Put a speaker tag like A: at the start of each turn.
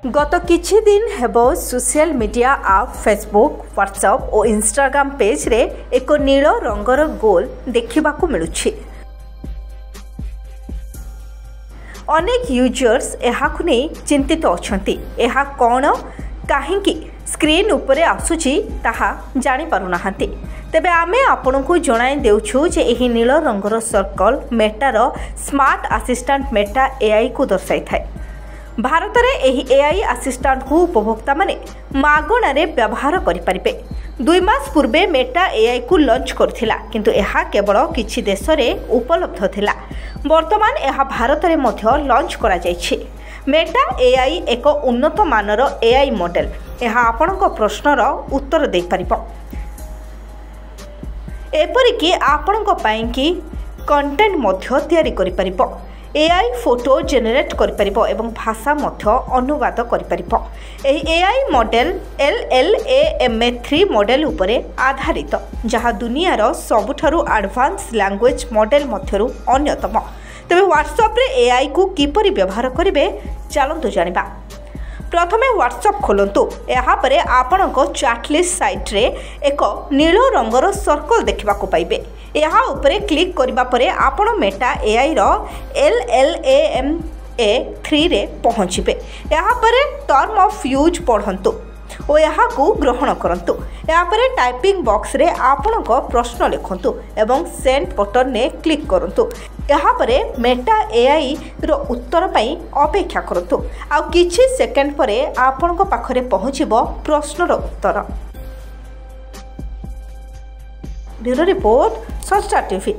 A: गत किछि दिन हेबो सोशल मीडिया आप फेसबुक व्हाट्सएप और इंस्टाग्राम पेज रे एक नील रंगर गोल देखिबाकू मिलुछि। अनेक यूजर्स एहाकु नै चिंतित अछंती। एहा कोन काहेकि स्क्रीन उपरे आसुछि ताहा जानि पारु नाहंती। तेबे आमे आपनकु जणाई देउछु जे एही नील रंगर सर्कल मेटार स्मार्ट असिस्टेंट मेटा एआई को दर्शाई थाए। भारत में यह एआई असिस्टेंट को उपभोक्ता माने मागणारे व्यवहार करें। 2 मास पूर्वे मेटा एआई को लॉन्च करथिला, किंतु यह केवल किछि देश में उपलब्ध थिला। वर्तमान यह भारत में मध्य लॉन्च करा जायछि। मेटा एआई एक उन्नत मानर एआई मॉडल। यह आपनक प्रश्नर उत्तर दे परिबो, एपरिकी आपनक पई कि कंटेंट मध्य तैयारी करि परिबो। एआई फोटो जेनेरेट करिपरिबो एवं भाषा मध्य अनुवाद करिपरिबो। एही एआई मॉडल LLaMA3 मॉडल उपरे आधारित, जहाँ दुनियार सबुठारु एडवांस लैंग्वेज मॉडल मध्यरु अन्यतम। तबे व्हाट्सएप रे एआई को किपरि व्यवहार करिवे चलंतु जानिबा। प्रथमे व्हाट्सएप खोलंतु। यहाँ पर आपणक चैटलिस्ट साइट रे एक नील रंगर सर्कल देखा पाइबे। यहाँ उपरे क्लिक करिबा परे आपण मेटा एआई रो LLaMA3 रे पहुँचे। यहाँ पर टर्म ऑफ यूज पढ़ंतु और यहाँ को ग्रहण करंतु। यहाँ पर टाइपिंग बॉक्स रे आपणक प्रश्न लिखंतु एवं सेंड बटन ने क्लिक करंतु। यहाँ पर मेटा एआई रो उत्तर पाई अपेक्षा करंतु। आ किछि सेकेंड परे आपणक पाखरे पहुँचिबो प्रश्नर उत्तर। ब्यूरो रिपोर्ट सस्ता टीवी।